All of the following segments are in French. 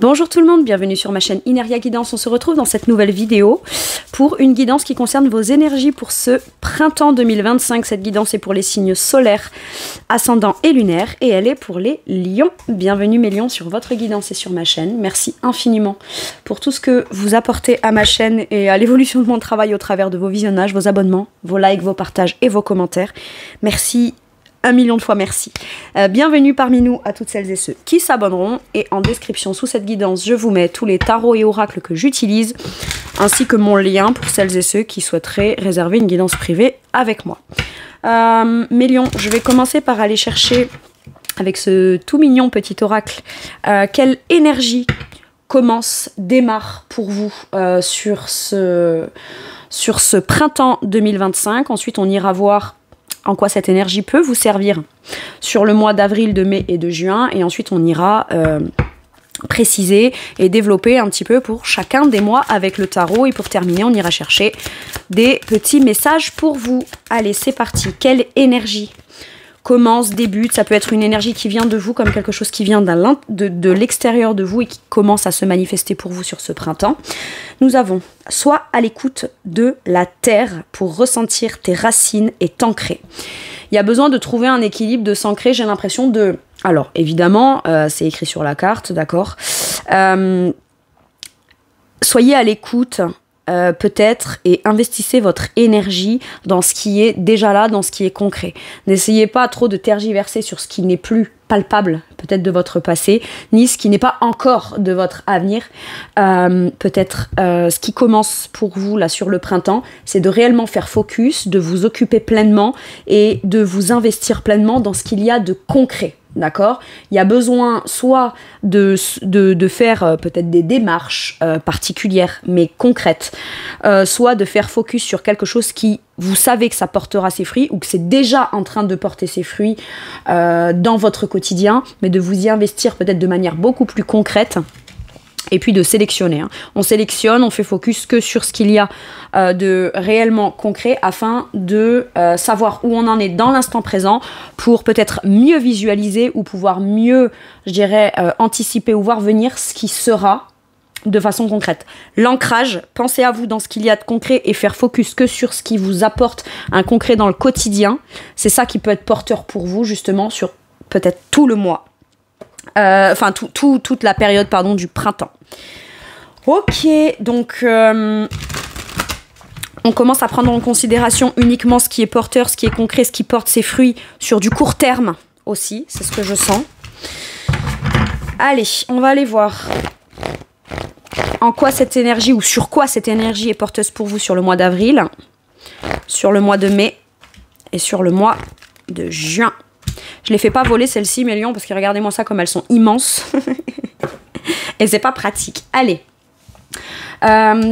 Bonjour tout le monde, bienvenue sur ma chaîne Ineria Guidance. On se retrouve dans cette nouvelle vidéo pour une guidance qui concerne vos énergies pour ce printemps 2025. Cette guidance est pour les signes solaires, ascendants et lunaires et elle est pour les lions. Bienvenue mes lions sur votre guidance et sur ma chaîne. Merci infiniment pour tout ce que vous apportez à ma chaîne et à l'évolution de mon travail au travers de vos visionnages, vos abonnements, vos likes, vos partages et vos commentaires. Merci. 1 million de fois merci. Bienvenue parmi nous à toutes celles et ceux qui s'abonneront. Et en description sous cette guidance, je vous mets tous les tarots et oracles que j'utilise, ainsi que mon lien pour celles et ceux qui souhaiteraient réserver une guidance privée avec moi. Mes lions, je vais commencer par aller chercher, avec ce tout mignon petit oracle, quelle énergie démarre pour vous sur ce printemps 2025. Ensuite, on ira voir en quoi cette énergie peut vous servir sur le mois d'avril, de mai et de juin. Et ensuite, on ira préciser et développer un petit peu pour chacun des mois avec le tarot. Et pour terminer, on ira chercher des petits messages pour vous. Allez, c'est parti. Quelle énergie débute? Ça peut être une énergie qui vient de vous, comme quelque chose qui vient de l'extérieur de vous et qui commence à se manifester pour vous sur ce printemps. Nous avons soit à l'écoute de la terre pour ressentir tes racines et t'ancrer. Il y a besoin de trouver un équilibre, de s'ancrer, j'ai l'impression de... Alors, évidemment, c'est écrit sur la carte, d'accord. Soyez à l'écoute, peut-être, et investissez votre énergie dans ce qui est déjà là, dans ce qui est concret. N'essayez pas trop de tergiverser sur ce qui n'est plus palpable, peut-être de votre passé, ni ce qui n'est pas encore de votre avenir. Ce qui commence pour vous là sur le printemps, c'est de réellement faire focus, de vous occuper pleinement et de vous investir pleinement dans ce qu'il y a de concret. D'accord? Il y a besoin soit de faire peut-être des démarches particulières mais concrètes, soit de faire focus sur quelque chose qui, vous savez que ça portera ses fruits ou que c'est déjà en train de porter ses fruits dans votre quotidien, mais de vous y investir peut-être de manière beaucoup plus concrète. Et puis de sélectionner. On sélectionne, on fait focus que sur ce qu'il y a de réellement concret afin de savoir où on en est dans l'instant présent pour peut-être mieux visualiser ou pouvoir mieux, je dirais, anticiper ou voir venir ce qui sera de façon concrète. L'ancrage, pensez à vous dans ce qu'il y a de concret et faire focus que sur ce qui vous apporte un concret dans le quotidien. C'est ça qui peut être porteur pour vous justement sur peut-être tout le mois. Toute la période du printemps. Ok, donc on commence à prendre en considération uniquement ce qui est porteur, ce qui est concret, ce qui porte ses fruits sur du court terme aussi, c'est ce que je sens. Allez, on va aller voir en quoi cette énergie ou sur quoi cette énergie est porteuse pour vous sur le mois d'avril, sur le mois de mai et sur le mois de juin. Je les fais pas voler celles-ci, mes lions, parce que regardez-moi ça comme elles sont immenses. Et c'est pas pratique. Allez.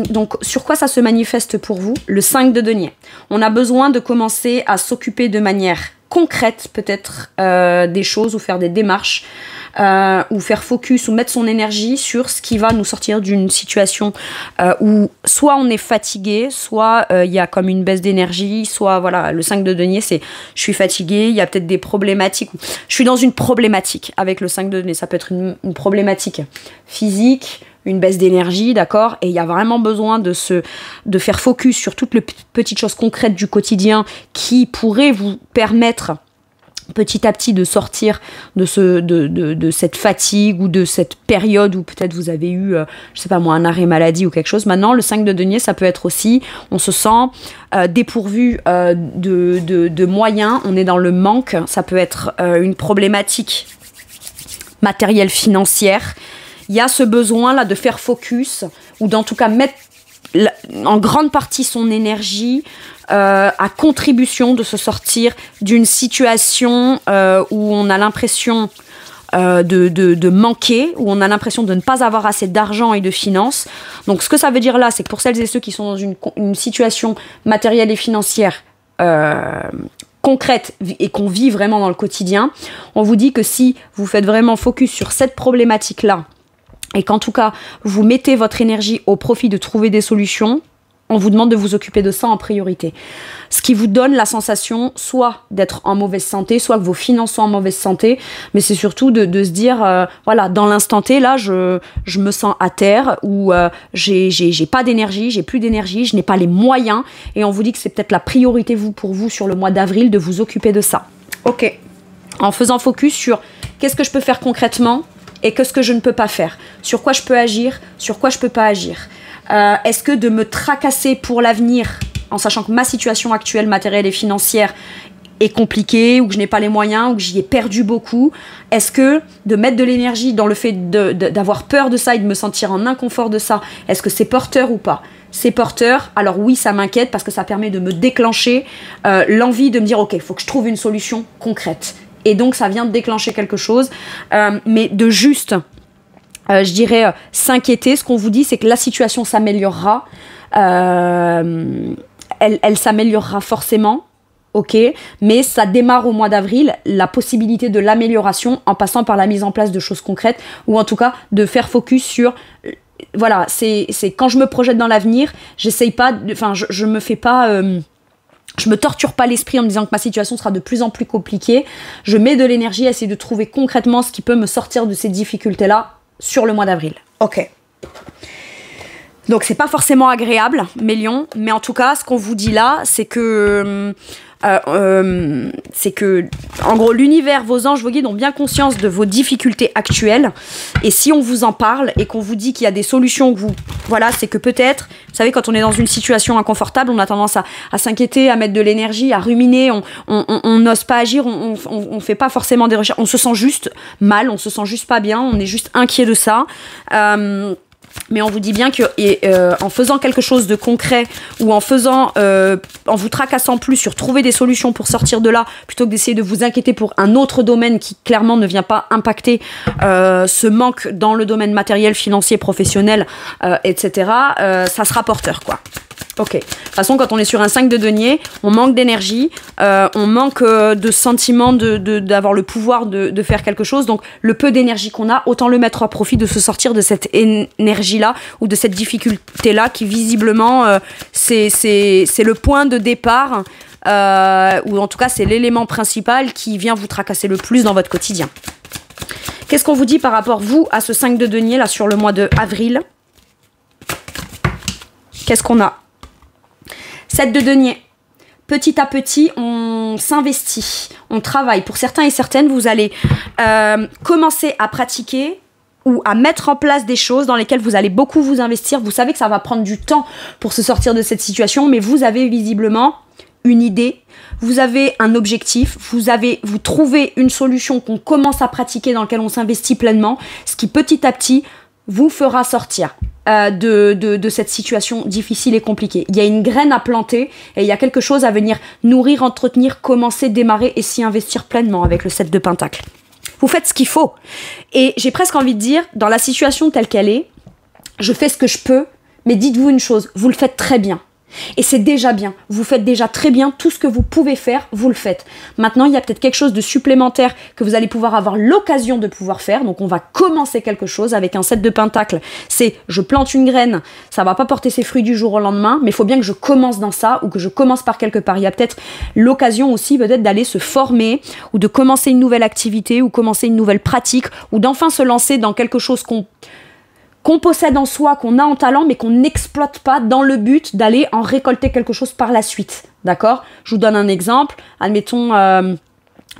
Donc, sur quoi ça se manifeste pour vous? Le 5 de denier. On a besoin de commencer à s'occuper de manière concrète, peut-être, des choses ou faire des démarches. Ou faire focus ou mettre son énergie sur ce qui va nous sortir d'une situation où soit on est fatigué, soit il y a comme une baisse d'énergie, soit voilà, le 5 de denier c'est je suis fatigué, il y a peut-être des problématiques, je suis dans une problématique avec le 5 de denier, ça peut être une problématique physique, une baisse d'énergie, d'accord, et il y a vraiment besoin de faire focus sur toutes les petites choses concrètes du quotidien qui pourraient vous permettre petit à petit de sortir de cette fatigue ou de cette période où peut-être vous avez eu, je sais pas moi, un arrêt maladie ou quelque chose. Maintenant, le 5 de denier, ça peut être aussi, on se sent dépourvu de moyens, on est dans le manque, ça peut être une problématique matérielle financière. Il y a ce besoin-là de faire focus ou d'en tout cas mettre en grande partie son énergie à contribution de se sortir d'une situation où on a l'impression de manquer, où on a l'impression de ne pas avoir assez d'argent et de finances. Donc ce que ça veut dire là, c'est que pour celles et ceux qui sont dans une situation matérielle et financière concrète et qu'on vit vraiment dans le quotidien, on vous dit que si vous faites vraiment focus sur cette problématique-là, et qu'en tout cas, vous mettez votre énergie au profit de trouver des solutions, on vous demande de vous occuper de ça en priorité. Ce qui vous donne la sensation soit d'être en mauvaise santé, soit que vos finances sont en mauvaise santé, mais c'est surtout de se dire, voilà, dans l'instant T, là, je me sens à terre, ou j'ai pas d'énergie, j'ai plus d'énergie, je n'ai pas les moyens, et on vous dit que c'est peut-être la priorité pour vous sur le mois d'avril de vous occuper de ça. Ok. En faisant focus sur qu'est-ce que je peux faire concrètement et qu'est-ce que je ne peux pas faire, sur quoi je peux agir, sur quoi je peux pas agir. Est-ce que de me tracasser pour l'avenir, en sachant que ma situation actuelle matérielle et financière est compliquée, ou que je n'ai pas les moyens, ou que j'y ai perdu beaucoup, est-ce que de mettre de l'énergie dans le fait d'avoir peur de ça et de me sentir en inconfort de ça, est-ce que c'est porteur ou pas? C'est porteur, alors oui, ça m'inquiète parce que ça permet de me déclencher l'envie de me dire ok, il faut que je trouve une solution concrète. Et donc ça vient de déclencher quelque chose, mais de juste... je dirais s'inquiéter. Ce qu'on vous dit, c'est que la situation s'améliorera. Elle s'améliorera forcément, ok, mais ça démarre au mois d'avril, la possibilité de l'amélioration en passant par la mise en place de choses concrètes, ou en tout cas de faire focus sur... Voilà, c'est quand je me projette dans l'avenir, j'essaye pas... Enfin, je me fais pas... je me torture pas l'esprit en me disant que ma situation sera de plus en plus compliquée. Je mets de l'énergie à essayer de trouver concrètement ce qui peut me sortir de ces difficultés-là sur le mois d'avril. Ok. Donc c'est pas forcément agréable, mes lions, mais en tout cas, ce qu'on vous dit là, c'est que en gros, l'univers, vos anges, vos guides ont bien conscience de vos difficultés actuelles. Et si on vous en parle et qu'on vous dit qu'il y a des solutions, que vous, voilà, c'est que peut-être, vous savez, quand on est dans une situation inconfortable, on a tendance à s'inquiéter, à mettre de l'énergie, à ruminer, on n'ose pas agir, on fait pas forcément des recherches, on se sent juste mal, on se sent juste pas bien, on est juste inquiet de ça. Mais on vous dit bien que en faisant quelque chose de concret, ou en vous tracassant plus sur trouver des solutions pour sortir de là, plutôt que d'essayer de vous inquiéter pour un autre domaine qui clairement ne vient pas impacter ce manque dans le domaine matériel, financier, professionnel, etc., ça sera porteur, quoi. Ok. De toute façon, quand on est sur un 5 de denier, on manque d'énergie, on manque de sentiment d'avoir le pouvoir de faire quelque chose. Donc, le peu d'énergie qu'on a, autant le mettre à profit de se sortir de cette énergie-là ou de cette difficulté-là qui, visiblement, c'est le point de départ, ou en tout cas, c'est l'élément principal qui vient vous tracasser le plus dans votre quotidien. Qu'est-ce qu'on vous dit par rapport, vous, à ce 5 de denier, là, sur le mois de avril? Qu'est-ce qu'on a? 7 de denier. Petit à petit, on s'investit, on travaille. Pour certains et certaines, vous allez commencer à pratiquer ou à mettre en place des choses dans lesquelles vous allez beaucoup vous investir. Vous savez que ça va prendre du temps pour se sortir de cette situation, mais vous avez visiblement une idée, vous avez un objectif, vous trouvez une solution qu'on commence à pratiquer, dans laquelle on s'investit pleinement, ce qui petit à petit vous fera sortir de cette situation difficile et compliquée. Il y a une graine à planter et il y a quelque chose à venir nourrir, entretenir, commencer, démarrer et s'y investir pleinement avec le 7 de Pentacle. Vous faites ce qu'il faut. Et j'ai presque envie de dire, dans la situation telle qu'elle est, je fais ce que je peux, mais dites-vous une chose, vous le faites très bien. Et c'est déjà bien. Vous faites déjà très bien tout ce que vous pouvez faire, vous le faites. Maintenant, il y a peut-être quelque chose de supplémentaire que vous allez pouvoir avoir l'occasion de pouvoir faire. Donc, on va commencer quelque chose avec un 7 de Pentacle. C'est, je plante une graine, ça va pas porter ses fruits du jour au lendemain, mais il faut bien que je commence dans ça ou que je commence par quelque part. Il y a peut-être l'occasion aussi peut-être d'aller se former ou de commencer une nouvelle activité ou commencer une nouvelle pratique ou d'enfin se lancer dans quelque chose qu'on possède en soi, qu'on a en talent, mais qu'on n'exploite pas dans le but d'aller en récolter quelque chose par la suite. D'accord ? Je vous donne un exemple. Admettons,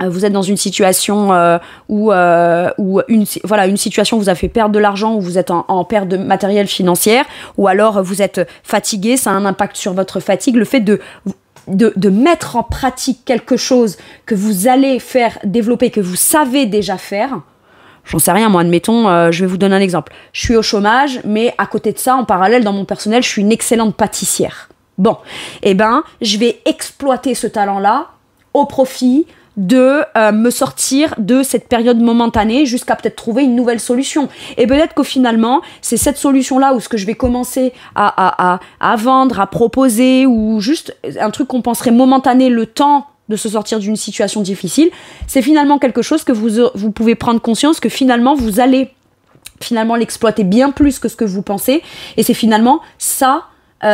vous êtes dans une situation où une situation vous a fait perdre de l'argent, ou vous êtes en perte de matériel financière, ou alors vous êtes fatigué, ça a un impact sur votre fatigue. Le fait de mettre en pratique quelque chose que vous allez faire développer, que vous savez déjà faire. J'en sais rien, moi, admettons, je vais vous donner un exemple. Je suis au chômage, mais à côté de ça, en parallèle, dans mon personnel, je suis une excellente pâtissière. Bon, eh ben, je vais exploiter ce talent-là au profit de me sortir de cette période momentanée jusqu'à peut-être trouver une nouvelle solution. Et peut-être qu'au finalement, c'est cette solution-là où ce que je vais commencer à vendre, à proposer, ou juste un truc qu'on penserait momentané, le temps de se sortir d'une situation difficile, c'est finalement quelque chose que vous pouvez prendre conscience que finalement vous allez finalement l'exploiter bien plus que ce que vous pensez, et c'est finalement ça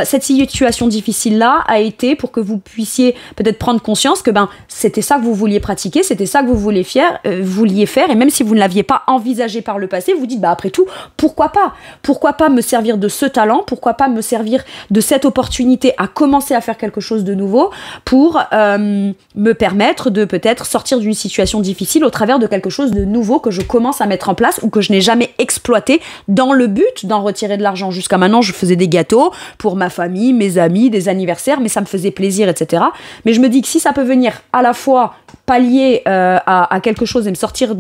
cette situation difficile-là a été pour que vous puissiez peut-être prendre conscience que c'était ça que vous vouliez pratiquer, c'était ça que vous vouliez faire, et même si vous ne l'aviez pas envisagé par le passé, vous dites après tout, pourquoi pas? Pourquoi pas me servir de ce talent? Pourquoi pas me servir de cette opportunité à commencer à faire quelque chose de nouveau pour me permettre de peut-être sortir d'une situation difficile au travers de quelque chose de nouveau que je commence à mettre en place ou que je n'ai jamais exploité dans le but d'en retirer de l'argent. Jusqu'à maintenant, je faisais des gâteaux pour ma famille, mes amis, des anniversaires, mais ça me faisait plaisir, etc. Mais je me dis que si ça peut venir à la fois pallier à quelque chose et me sortir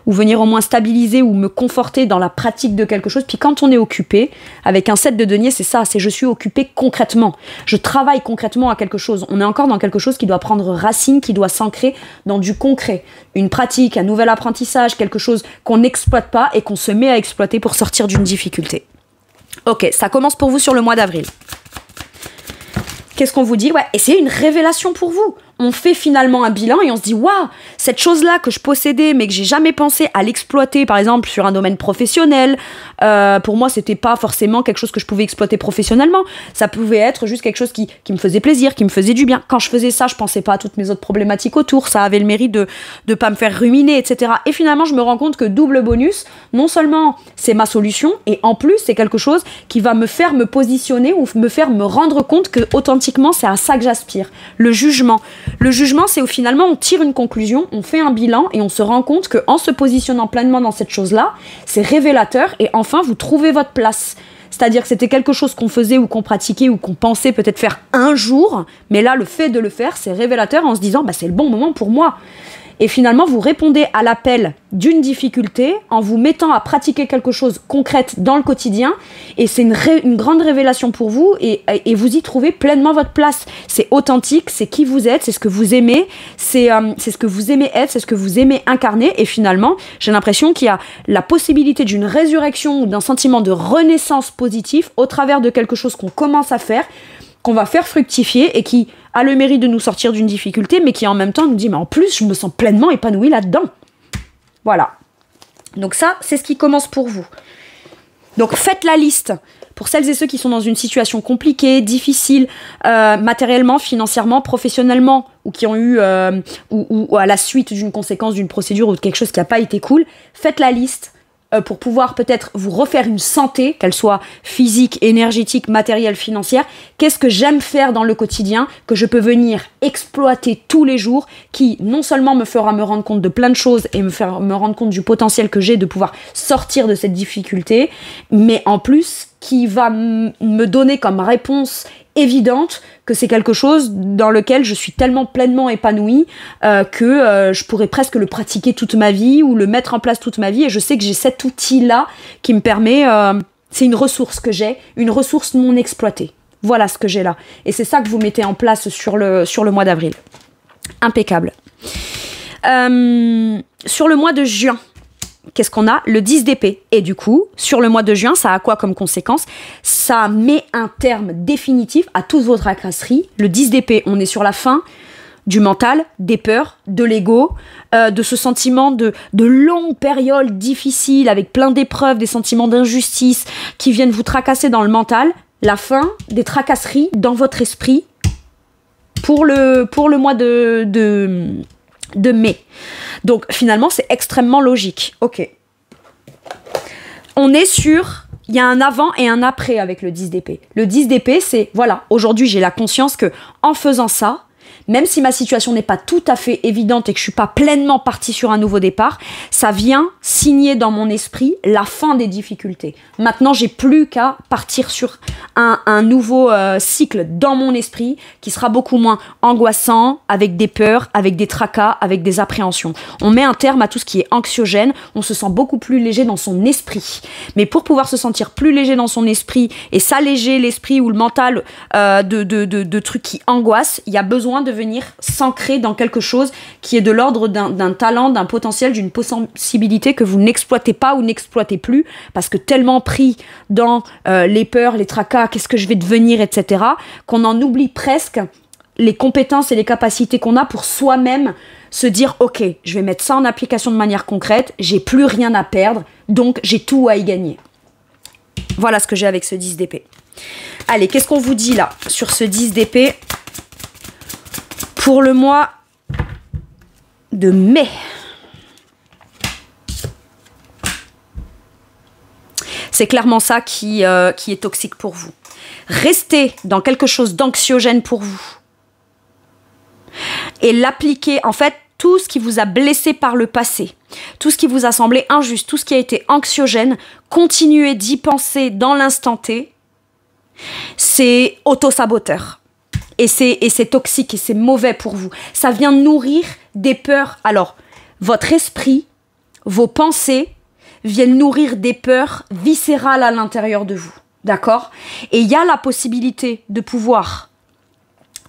ou venir au moins stabiliser ou me conforter dans la pratique de quelque chose, puis quand on est occupé, avec un set de deniers, c'est ça, c'est je suis occupé concrètement. Je travaille concrètement à quelque chose. On est encore dans quelque chose qui doit prendre racine, qui doit s'ancrer dans du concret. Une pratique, un nouvel apprentissage, quelque chose qu'on n'exploite pas et qu'on se met à exploiter pour sortir d'une difficulté. Ok, ça commence pour vous sur le mois d'avril. Qu'est-ce qu'on vous dit? Ouais, et c'est une révélation pour vous. On fait finalement un bilan et on se dit waouh, cette chose-là que je possédais mais que j'ai jamais pensé à l'exploiter, par exemple sur un domaine professionnel, pour moi c'était pas forcément quelque chose que je pouvais exploiter professionnellement, ça pouvait être juste quelque chose qui me faisait plaisir, qui me faisait du bien. Quand je faisais ça, je pensais pas à toutes mes autres problématiques autour, ça avait le mérite de pas me faire ruminer, etc. Et finalement je me rends compte que double bonus, non seulement c'est ma solution, et en plus c'est quelque chose qui va me faire me positionner ou me faire me rendre compte que authentiquement c'est à ça que j'aspire. Le jugement. Le jugement, c'est où finalement on tire une conclusion, on fait un bilan et on se rend compte qu'en se positionnant pleinement dans cette chose-là, c'est révélateur et enfin vous trouvez votre place. C'est-à-dire que c'était quelque chose qu'on faisait ou qu'on pratiquait ou qu'on pensait peut-être faire un jour, mais là le fait de le faire, c'est révélateur en se disant c'est le bon moment pour moi. Et finalement, vous répondez à l'appel d'une difficulté en vous mettant à pratiquer quelque chose concrète dans le quotidien. Et c'est une grande révélation pour vous et vous y trouvez pleinement votre place. C'est authentique, c'est qui vous êtes, c'est ce que vous aimez, c'est ce que vous aimez être, c'est ce que vous aimez incarner. Et finalement, j'ai l'impression qu'il y a la possibilité d'une résurrection ou d'un sentiment de renaissance positif au travers de quelque chose qu'on commence à faire, qu'on va faire fructifier et qui a le mérite de nous sortir d'une difficulté, mais qui en même temps nous dit, mais en plus, je me sens pleinement épanouie là-dedans. Voilà. Donc ça, c'est ce qui commence pour vous. Donc faites la liste. Pour celles et ceux qui sont dans une situation compliquée, difficile, matériellement, financièrement, professionnellement, ou qui ont eu, ou à la suite d'une conséquence d'une procédure ou de quelque chose qui n'a pas été cool, faites la liste. Pour pouvoir peut-être vous refaire une santé, qu'elle soit physique, énergétique, matérielle, financière. Qu'est-ce que j'aime faire dans le quotidien, que je peux venir exploiter tous les jours, qui non seulement me fera me rendre compte de plein de choses et me rendre compte du potentiel que j'ai de pouvoir sortir de cette difficulté, mais en plus qui va me donner comme réponse évidente que c'est quelque chose dans lequel je suis tellement pleinement épanouie que je pourrais presque le pratiquer toute ma vie ou le mettre en place toute ma vie, et je sais que j'ai cet outil-là qui me permet, c'est une ressource que j'ai, une ressource non exploitée. Voilà ce que j'ai là. Et c'est ça que vous mettez en place sur le mois d'avril. Impeccable. Sur le mois de juin, qu'est-ce qu'on a? Le 10 d'épée. Et du coup, sur le mois de juin, ça a quoi comme conséquence? Ça met un terme définitif à toutes vos tracasseries. Le 10 d'épée, on est sur la fin du mental, des peurs, de l'ego, de ce sentiment de longues périodes difficiles avec plein d'épreuves, des sentiments d'injustice qui viennent vous tracasser dans le mental. La fin des tracasseries dans votre esprit pour le mois de mai. Donc finalement c'est extrêmement logique. Ok. On est sur, il y a un avant et un après avec le 10 d'épée. Le 10 d'épée, c'est voilà, aujourd'hui j'ai la conscience que en faisant ça, même si ma situation n'est pas tout à fait évidente et que je suis pas pleinement partie sur un nouveau départ, ça vient signer dans mon esprit la fin des difficultés. Maintenant, j'ai plus qu'à partir sur un nouveau cycle dans mon esprit qui sera beaucoup moins angoissant, avec des peurs, avec des tracas, avec des appréhensions. On met un terme à tout ce qui est anxiogène, on se sent beaucoup plus léger dans son esprit. Mais pour pouvoir se sentir plus léger dans son esprit et s'alléger l'esprit ou le mental de trucs qui angoissent, il y a besoin de venir s'ancrer dans quelque chose qui est de l'ordre d'un talent, d'un potentiel, d'une possibilité que vous n'exploitez pas ou n'exploitez plus parce que tellement pris dans les peurs, les tracas, qu'est-ce que je vais devenir, etc., qu'on en oublie presque les compétences et les capacités qu'on a pour soi-même se dire ok, je vais mettre ça en application de manière concrète, j'ai plus rien à perdre, donc j'ai tout à y gagner. Voilà ce que j'ai avec ce 10 d'épée. Allez, qu'est-ce qu'on vous dit là sur ce 10 d'épée pour le mois de mai? C'est clairement ça qui est toxique pour vous. Restez dans quelque chose d'anxiogène pour vous. Et l'appliquer, en fait, tout ce qui vous a blessé par le passé, tout ce qui vous a semblé injuste, tout ce qui a été anxiogène, continuez d'y penser dans l'instant T. C'est auto-saboteur. Et c'est toxique et c'est mauvais pour vous. Ça vient nourrir des peurs. Alors, votre esprit, vos pensées viennent nourrir des peurs viscérales à l'intérieur de vous. D'accord? Et il y a la possibilité de pouvoir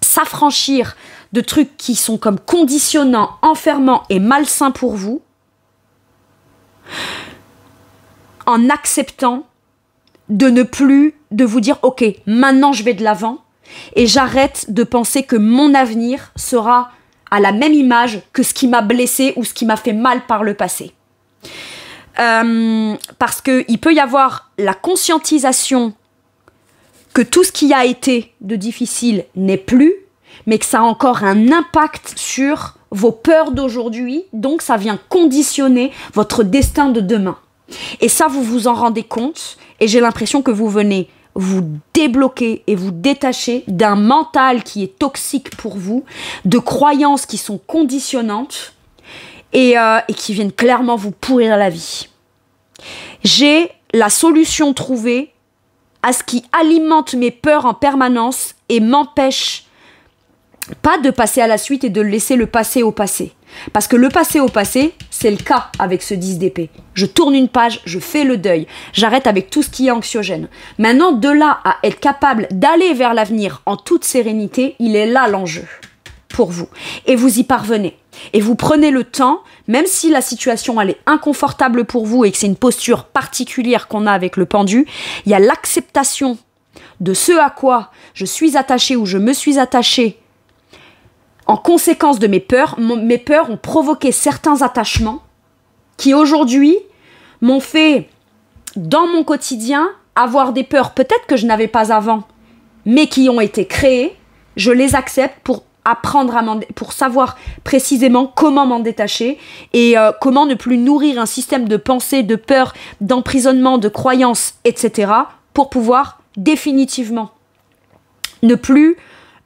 s'affranchir de trucs qui sont comme conditionnants, enfermants et malsains pour vous, en acceptant de vous dire, ok, maintenant je vais de l'avant et j'arrête de penser que mon avenir sera à la même image que ce qui m'a blessé ou ce qui m'a fait mal par le passé. Parce qu'il peut y avoir la conscientisation que tout ce qui a été de difficile n'est plus, mais que ça a encore un impact sur vos peurs d'aujourd'hui, donc ça vient conditionner votre destin de demain. Et ça, vous vous en rendez compte, et j'ai l'impression que vous venez vous débloquer et vous détacher d'un mental qui est toxique pour vous, de croyances qui sont conditionnantes et qui viennent clairement vous pourrir la vie. J'ai la solution trouvée à ce qui alimente mes peurs en permanence et m'empêche pas de passer à la suite et de laisser le passé au passé. Parce que le passé au passé, c'est le cas avec ce 10 d'épée. Je tourne une page, je fais le deuil. J'arrête avec tout ce qui est anxiogène. Maintenant, de là à être capable d'aller vers l'avenir en toute sérénité, il est là l'enjeu pour vous. Et vous y parvenez. Et vous prenez le temps, même si la situation elle est inconfortable pour vous et que c'est une posture particulière qu'on a avec le pendu, il y a l'acceptation de ce à quoi je suis attaché ou je me suis attaché en conséquence de mes peurs. Mes peurs ont provoqué certains attachements qui aujourd'hui m'ont fait, dans mon quotidien, avoir des peurs peut-être que je n'avais pas avant, mais qui ont été créées. Je les accepte pour apprendre pour savoir précisément comment m'en détacher et comment ne plus nourrir un système de pensée, de peur, d'emprisonnement, de croyances, etc. pour pouvoir définitivement ne plus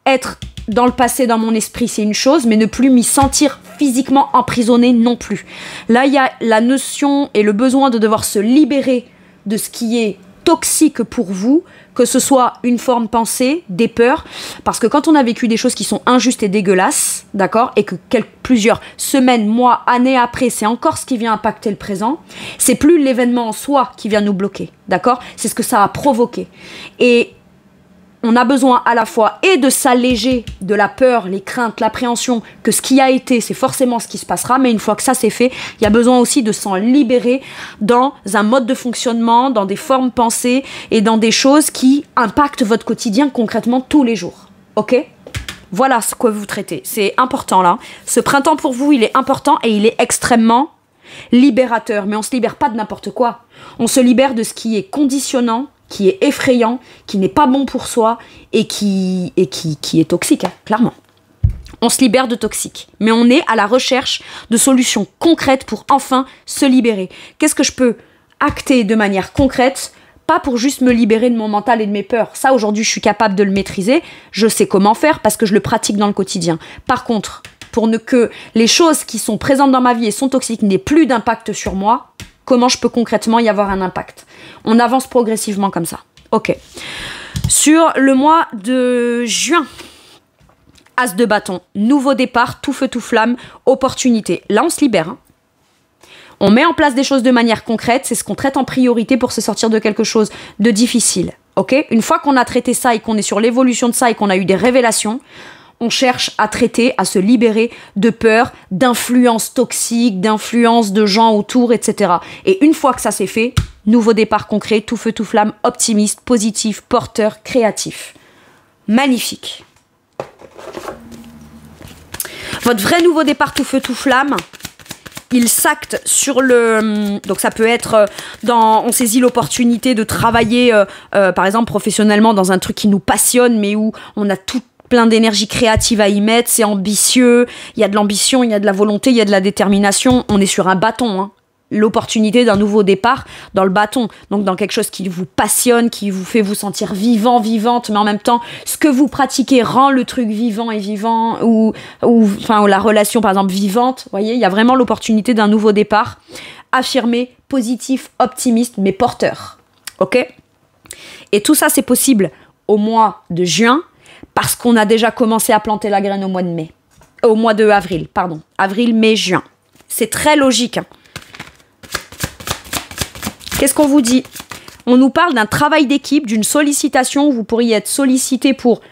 être dans le passé, dans mon esprit, c'est une chose, mais ne plus m'y sentir physiquement emprisonné non plus. Là, il y a la notion et le besoin de devoir se libérer de ce qui est toxique pour vous, que ce soit une forme pensée, des peurs, parce que quand on a vécu des choses qui sont injustes et dégueulasses, d'accord, et que plusieurs semaines, mois, années après, c'est encore ce qui vient impacter le présent, c'est plus l'événement en soi qui vient nous bloquer, d'accord, c'est ce que ça a provoqué. Et on a besoin à la fois et de s'alléger de la peur, les craintes, l'appréhension, que ce qui a été, c'est forcément ce qui se passera, mais une fois que ça c'est fait, il y a besoin aussi de s'en libérer dans un mode de fonctionnement, dans des formes pensées et dans des choses qui impactent votre quotidien concrètement tous les jours. Ok ? Voilà ce que vous traitez. C'est important là. Ce printemps pour vous, il est important et il est extrêmement libérateur. Mais on ne se libère pas de n'importe quoi. On se libère de ce qui est conditionnant, qui est effrayant, qui n'est pas bon pour soi et qui est toxique, hein, clairement. On se libère de toxique, mais on est à la recherche de solutions concrètes pour enfin se libérer. Qu'est-ce que je peux acter de manière concrète ? Pas pour juste me libérer de mon mental et de mes peurs. Ça, aujourd'hui, je suis capable de le maîtriser. Je sais comment faire parce que je le pratique dans le quotidien. Par contre, pour que les choses qui sont présentes dans ma vie et sont toxiques n'aient plus d'impact sur moi, comment je peux concrètement y avoir un impact ? On avance progressivement comme ça. Ok. Sur le mois de juin, As de bâton, nouveau départ, tout feu, tout flamme, opportunité. Là, on se libère. Hein. On met en place des choses de manière concrète. C'est ce qu'on traite en priorité pour se sortir de quelque chose de difficile. Ok ? Une fois qu'on a traité ça et qu'on est sur l'évolution de ça et qu'on a eu des révélations, on cherche à traiter, à se libérer de peur, d'influences toxiques, d'influences de gens autour, etc. Et une fois que ça c'est fait, nouveau départ concret, tout feu, tout flamme, optimiste, positif, porteur, créatif. Magnifique. Votre vrai nouveau départ tout feu, tout flamme, il s'acte sur le... Donc ça peut être on saisit l'opportunité de travailler, par exemple, professionnellement dans un truc qui nous passionne, mais où on a tout plein d'énergie créative à y mettre, c'est ambitieux, il y a de l'ambition, il y a de la volonté, il y a de la détermination, on est sur un bâton, hein. L'opportunité d'un nouveau départ dans le bâton, donc dans quelque chose qui vous passionne, qui vous fait vous sentir vivant, vivante, mais en même temps, ce que vous pratiquez rend le truc vivant et vivant, ou la relation par exemple vivante, vous voyez, il y a vraiment l'opportunité d'un nouveau départ, affirmé, positif, optimiste, mais porteur, ok? Et tout ça c'est possible au mois de juin, parce qu'on a déjà commencé à planter la graine au mois de mai, au mois de avril, pardon, avril, mai, juin, c'est très logique, hein. Qu'est-ce qu'on vous dit? On nous parle d'un travail d'équipe, d'une sollicitation où vous pourriez être sollicité pour...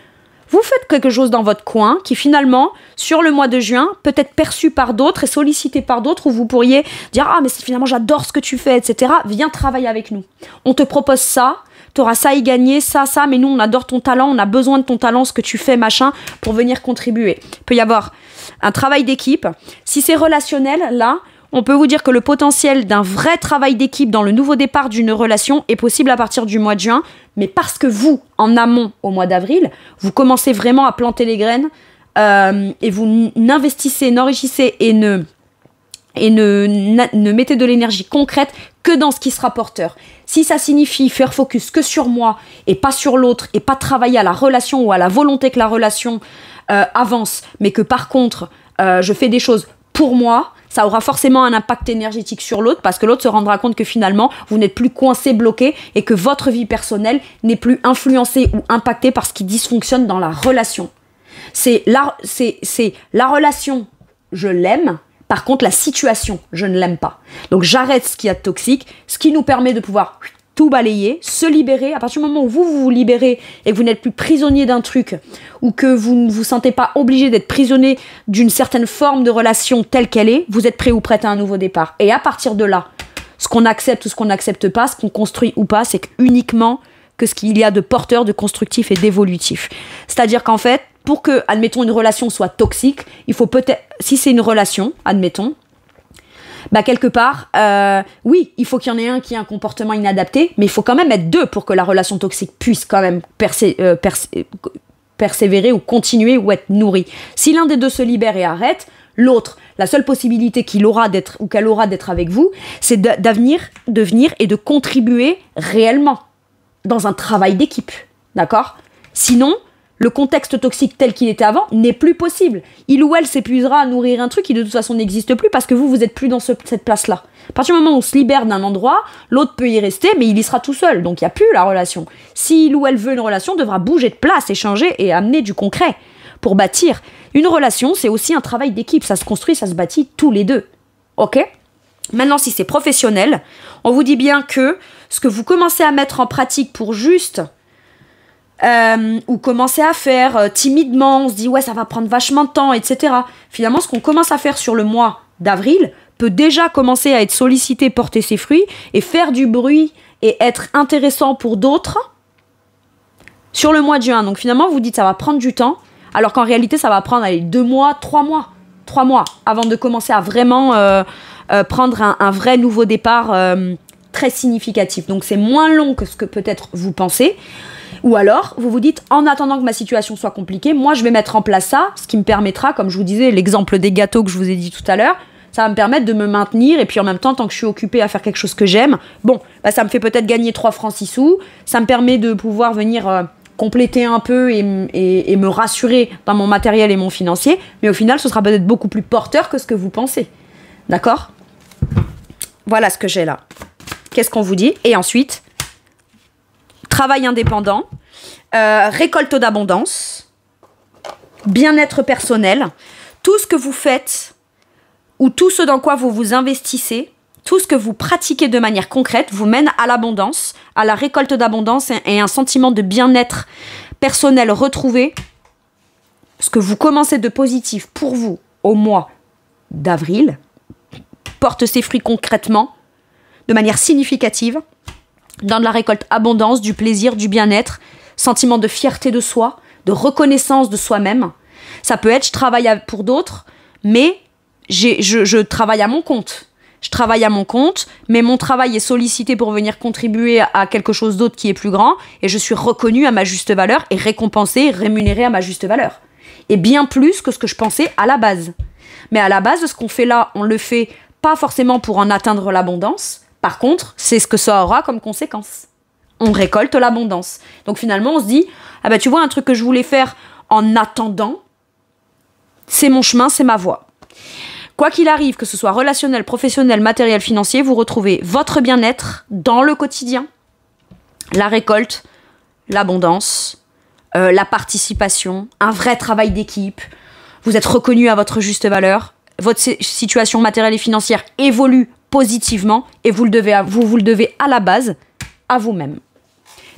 Vous faites quelque chose dans votre coin qui finalement, sur le mois de juin, peut être perçu par d'autres et sollicité par d'autres où vous pourriez dire « Ah, mais finalement, j'adore ce que tu fais, etc. Viens travailler avec nous. On te propose ça, tu auras ça à y gagner, ça, mais nous, on adore ton talent, on a besoin de ton talent, ce que tu fais, machin, pour venir contribuer. » Il peut y avoir un travail d'équipe. Si c'est relationnel, là... On peut vous dire que le potentiel d'un vrai travail d'équipe dans le nouveau départ d'une relation est possible à partir du mois de juin, mais parce que vous, en amont, au mois d'avril, vous commencez vraiment à planter les graines et vous n'investissez, n'enrichissez et ne mettez de l'énergie concrète que dans ce qui sera porteur. Si ça signifie faire focus que sur moi et pas sur l'autre et pas travailler à la relation ou à la volonté que la relation avance, mais que par contre, je fais des choses pour moi, ça aura forcément un impact énergétique sur l'autre parce que l'autre se rendra compte que finalement, vous n'êtes plus coincé, bloqué et que votre vie personnelle n'est plus influencée ou impactée par ce qui dysfonctionne dans la relation. C'est la relation, je l'aime. Par contre, la situation, je ne l'aime pas. Donc, j'arrête ce qu'il y a de toxique, ce qui nous permet de pouvoir tout balayer, se libérer. À partir du moment où vous vous libérez et que vous n'êtes plus prisonnier d'un truc ou que vous ne vous sentez pas obligé d'être prisonnier d'une certaine forme de relation telle qu'elle est, vous êtes prêt ou prête à un nouveau départ. Et à partir de là, ce qu'on accepte ou ce qu'on n'accepte pas, ce qu'on construit ou pas, c'est uniquement que ce qu'il y a de porteur, de constructif et d'évolutif. C'est-à-dire qu'en fait, pour que, admettons, une relation soit toxique, il faut peut-être, si c'est une relation, admettons, bah quelque part, oui, il faut qu'il y en ait un qui ait un comportement inadapté, mais il faut quand même être deux pour que la relation toxique puisse quand même persévérer ou continuer ou être nourrie. Si l'un des deux se libère et arrête, l'autre, la seule possibilité qu'il aura d'être ou qu'elle aura d'être avec vous, c'est de venir et de contribuer réellement dans un travail d'équipe, d'accord? Sinon, le contexte toxique tel qu'il était avant n'est plus possible. Il ou elle s'épuisera à nourrir un truc qui de toute façon n'existe plus parce que vous êtes plus dans cette place-là. À partir du moment où on se libère d'un endroit, l'autre peut y rester, mais il y sera tout seul. Donc il n'y a plus la relation. Si il ou elle veut une relation, il devra bouger de place, échanger et amener du concret pour bâtir. Une relation, c'est aussi un travail d'équipe. Ça se construit, ça se bâtit tous les deux. Ok ? Maintenant, si c'est professionnel, on vous dit bien que ce que vous commencez à mettre en pratique pour juste... ou commencer à faire timidement, on se dit ouais ça va prendre vachement de temps, etc. Finalement ce qu'on commence à faire sur le mois d'avril peut déjà commencer à être sollicité, porter ses fruits et faire du bruit et être intéressant pour d'autres sur le mois de juin. Donc finalement vous dites ça va prendre du temps alors qu'en réalité ça va prendre 2 mois, 3 mois avant de commencer à vraiment prendre un vrai nouveau départ très significatif. Donc c'est moins long que ce que peut-être vous pensez. Ou alors, vous vous dites, en attendant que ma situation soit compliquée, moi je vais mettre en place ça, ce qui me permettra, comme je vous disais, l'exemple des gâteaux que je vous ai dit tout à l'heure, ça va me permettre de me maintenir, et puis en même temps, tant que je suis occupée à faire quelque chose que j'aime, bon, bah, ça me fait peut-être gagner 3 francs 6 sous, ça me permet de pouvoir venir compléter un peu et me rassurer dans mon matériel et mon financier, mais au final, ce sera peut-être beaucoup plus porteur que ce que vous pensez. D'accord ? Voilà ce que j'ai là. Qu'est-ce qu'on vous dit ? Et ensuite... Travail indépendant, récolte d'abondance, bien-être personnel, tout ce que vous faites ou tout ce dans quoi vous vous investissez, tout ce que vous pratiquez de manière concrète vous mène à l'abondance, à la récolte d'abondance et un sentiment de bien-être personnel retrouvé. Ce que vous commencez de positif pour vous au mois d'avril porte ses fruits concrètement, de manière significative, dans de la récolte abondance, du plaisir, du bien-être, sentiment de fierté de soi, de reconnaissance de soi-même. Ça peut être je travaille pour d'autres, mais je travaille à mon compte. Je travaille à mon compte, mais mon travail est sollicité pour venir contribuer à quelque chose d'autre qui est plus grand, et je suis reconnue à ma juste valeur et récompensée, rémunérée à ma juste valeur. Et bien plus que ce que je pensais à la base. Mais à la base, ce qu'on fait là, on le fait pas forcément pour en atteindre l'abondance. Par contre, c'est ce que ça aura comme conséquence. On récolte l'abondance. Donc finalement, on se dit, ah bah tu vois, un truc que je voulais faire en attendant, c'est mon chemin, c'est ma voie. Quoi qu'il arrive, que ce soit relationnel, professionnel, matériel, financier, vous retrouvez votre bien-être dans le quotidien. La récolte, l'abondance, la participation, un vrai travail d'équipe. Vous êtes reconnu à votre juste valeur. Votre situation matérielle et financière évolue positivement et vous le devez à la base à vous-même.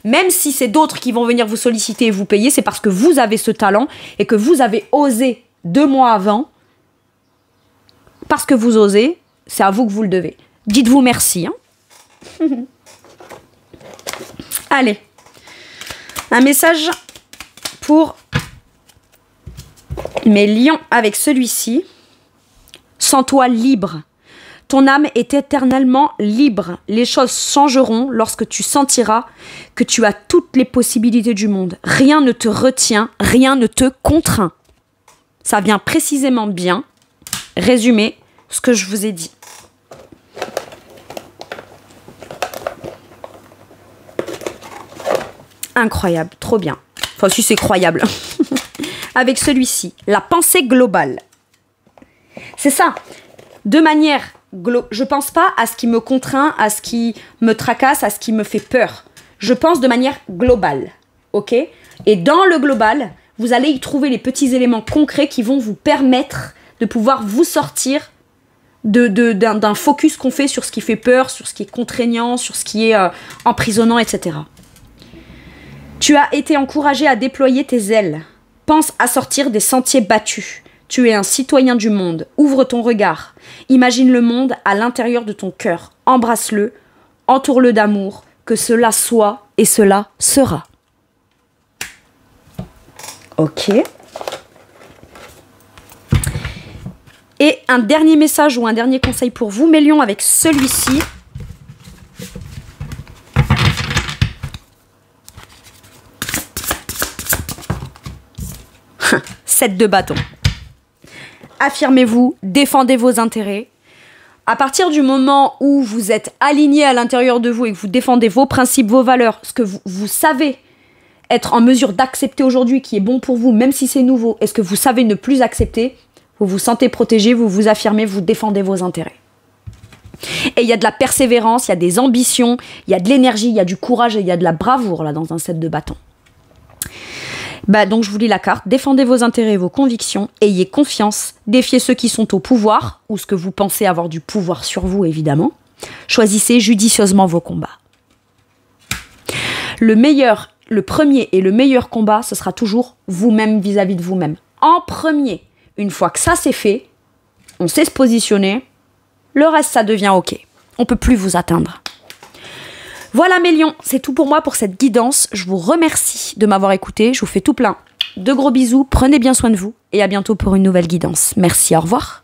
Même si c'est d'autres qui vont venir vous solliciter et vous payer, c'est parce que vous avez ce talent et que vous avez osé 2 mois avant. Parce que vous osez, c'est à vous que vous le devez. Dites-vous merci. Hein. Allez. Un message pour mes lions avec celui-ci. Sens-toi libre. Ton âme est éternellement libre. Les choses changeront lorsque tu sentiras que tu as toutes les possibilités du monde. Rien ne te retient, rien ne te contraint. Ça vient précisément bien résumer ce que je vous ai dit. Incroyable, trop bien. Enfin, si c'est croyable. Avec celui-ci, la pensée globale. C'est ça. De manière je pense pas à ce qui me contraint, à ce qui me tracasse, à ce qui me fait peur. Je pense de manière globale. Ok ? Et dans le global, vous allez y trouver les petits éléments concrets qui vont vous permettre de pouvoir vous sortir d'un focus qu'on fait sur ce qui fait peur, sur ce qui est contraignant, sur ce qui est emprisonnant, etc. Tu as été encouragé à déployer tes ailes. Pense à sortir des sentiers battus. Tu es un citoyen du monde. Ouvre ton regard. Imagine le monde à l'intérieur de ton cœur. Embrasse-le. Entoure-le d'amour. Que cela soit et cela sera. Ok. Et un dernier message ou un dernier conseil pour vous, mes lions, avec celui-ci. Sept de bâton. Affirmez-vous, défendez vos intérêts. À partir du moment où vous êtes aligné à l'intérieur de vous et que vous défendez vos principes, vos valeurs, ce que vous savez être en mesure d'accepter aujourd'hui qui est bon pour vous, même si c'est nouveau, et ce que vous savez ne plus accepter, vous vous sentez protégé, vous vous affirmez, vous défendez vos intérêts. Et il y a de la persévérance, il y a des ambitions, il y a de l'énergie, il y a du courage et il y a de la bravoure là dans un set de bâtons. Donc je vous lis la carte. Défendez vos intérêts et vos convictions. Ayez confiance. Défiez ceux qui sont au pouvoir ou ce que vous pensez avoir du pouvoir sur vous, évidemment. Choisissez judicieusement vos combats. Le premier et le meilleur combat, ce sera toujours vous-même vis-à-vis de vous-même. En premier, une fois que ça c'est fait, on sait se positionner, le reste ça devient ok. On ne peut plus vous atteindre. Voilà mes lions, c'est tout pour moi pour cette guidance. Je vous remercie de m'avoir écouté. Je vous fais tout plein de gros bisous. Prenez bien soin de vous et à bientôt pour une nouvelle guidance. Merci, au revoir.